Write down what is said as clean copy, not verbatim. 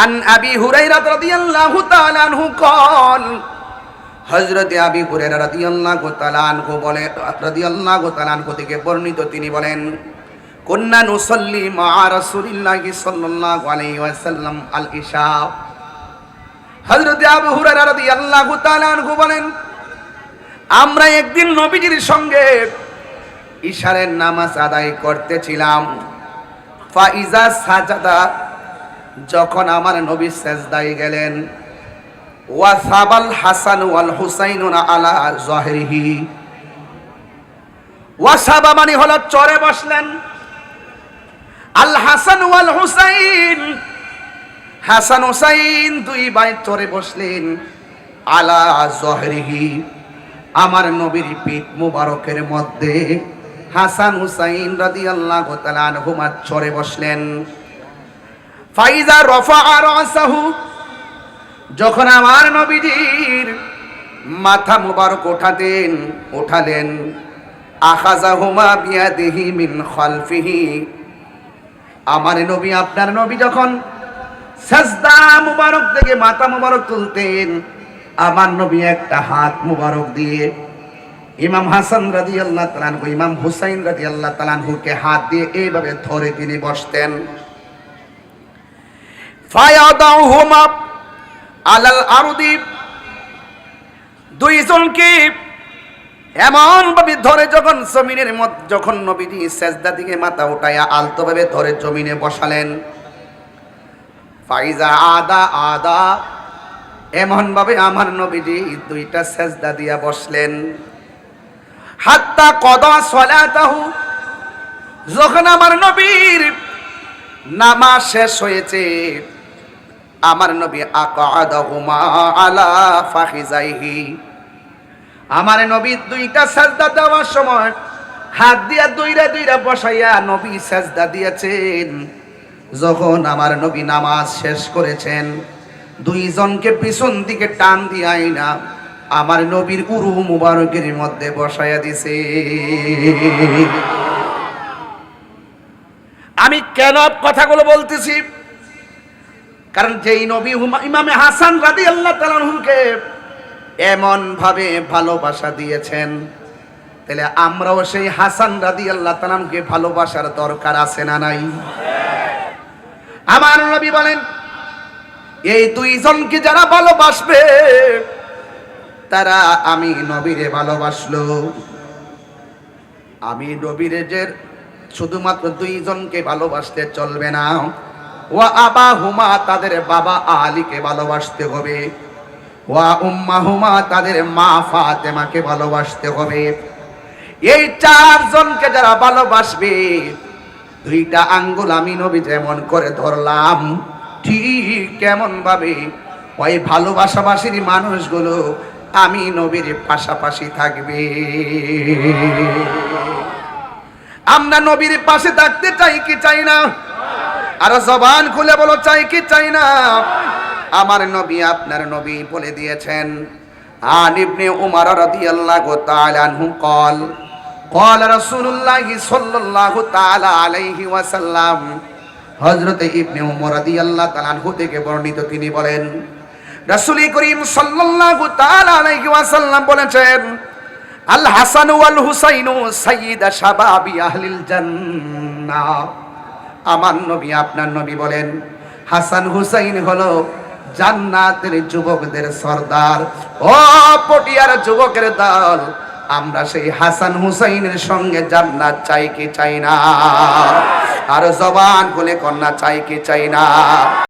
আন আবি হুরায়রা রাদিয়াল্লাহু তাআলা আনহু قال হযরত আবি হুরায়রা রাদিয়াল্লাহু তাআলা আনহু বলে রাদিয়াল্লাহু তাআলা আনহু থেকে বর্ণিত তিনি বলেন কুন্না নুসাল্লি মা রাসূলিল্লাহি সাল্লাল্লাহু আলাইহি ওয়াসাল্লাম আল ইশা। হযরত আবু হুরায়রা রাদিয়াল্লাহু তাআলা আনহু বলেন আমরা একদিন নবীজির সঙ্গে ইশারের নামাজ আদায় করতেছিলাম। ফাইজা সাজাদা, যখন আমার নবী সেজদায় গেলেন, ওয়া সাবাল হাসান ওয়াল হুসাইন আলা যাহরিহি, ওয়া সাবা মানে হলো চড়ে বসলেন, আল হাসান ওয়াল হুসাইন, হাসান হুসাইন দুই ভাই চড়ে বসলেন, আলা যাহরিহি, আমার নবীর পিঠ মুবারকের মধ্যে হাসান হুসাইন রাদিয়াল্লাহু তাআলা আনহুমা চড়ে বসলেন। ফাইজা রাফা রাসাহু, যখন আমার নবীজির মাথা মুবারক উঠালেন, আখাযাহুমা বিয়াদিহি মিন খালফিহি, আমার নবী আপনার নবী যখন সাজদা মুবারক থেকে মাথা মুবারক তুলতেন, আমার নবী একটা হাত মুবারক দিয়ে ইমাম হাসান রাদিয়াল্লাহু তাআলা আনহু ইমাম হুসাইন রাদিয়াল্লাহু তাআলা আনহুকে হাত দিয়ে এইভাবে ধরে তিনি বসতেন। ফায়াদাহুমা আলাল আরদি, দুইজনকে এমন ভাবে ধরে যখন জমিনের মধ্যে যখন নবীজি সেজদা দিকে মাথা উঠায়া আলতো ভাবে ধরে জমিনে বসালেন। ফাইজা আদা, এমন ভাবে আমার নবীজি দুইটা সেজদা দিয়া বসলেন। হাত্তা কদা সালাতাহু, যখন আমার নবীর নামাজ শেষ হয়েছে, আমার নবী আকাদাহুমা আলা ফাখিজাইহি, আমার নবী দুইটা সাজদা দেওয়ার সময় হাত দিয়া দুইরা বসাইয়া নবী সাজদা দিয়েছেন। যখন আমার নবী নামাজ শেষ করেছেন, দুইজনকে পিছন দিকে টান দিয়াই না আমার নবীর উরু মুবারকের মধ্যে বসাইয়া দিছে। আমি কেন কথাগুলো বলতেছি? কারণ যেই নবী ইমামে হাসান রাদিয়াল্লাহু তাআলা আনহুকে এমন ভাবে ভালোবাসা দিয়েছেন, তাহলে আমরাও সেই হাসান রাদিয়াল্লাহু তাআলা আনহুকে ভালোবাসার দরকার আছে না নাই? আমার নবী বলেন এই দুইজনকে যারা ভালোবাসবে তারা আমি নবীরে ভালোবাসলো। আমি নবীরে যে শুধুমাত্র দুইজনকে ভালোবাসতে চলবে না, ওয়া আবাহুমা, তাদের বাবা আলীকে ভালোবাসতে হবে, ওয়া উম্মাহুমা, তাদের মা ফাতেমাকে ভালোবাসতে হবে। এই চারজনকে যারা ভালোবাসবে, দুইটা আঙ্গুল আমি নবী যেমন করে ধরলাম, ঠিক কেমন ভাবে ওই ভালোবাসাবাসীর মানুষগুলো আমি নবীর পাশাপাশি থাকবে। আমরা নবীর পাশে থাকতে চাই কি চাই না? আর জবান খুলে বলো, চাই কি চাই না? আমার নবী আপনার নবী বলে দিয়েছেন। আন ইবনে উমর রাদিয়াল্লাহু তাআলা আনহু قال قال رسول الله صلى الله تعالى عليه وسلم, হযরত ইবনে উমর রাদিয়াল্লাহু তাআলা আনহু থেকে বর্ণিত, তিনি বলেন রাসূল করিম সাল্লাল্লাহু তাআলা আলাইহি ওয়াসাল্লাম বলেছেন, আল হাসান ওয়াল হুসাইনু সাইয়্যিদা শাবাবি আহলিল জান্নাহ। আমার নবী আপনার নবী বলেন হাসান হুসাইন হলো জান্নাতের যুবকদের সরদার। ও পটিয়ার যুবকের দল, আমরা সেই হাসান হুসাইনের সঙ্গে জান্নাত চাই কি চাই না? আর জবান খুলে কন্যা চাই কি চাই না?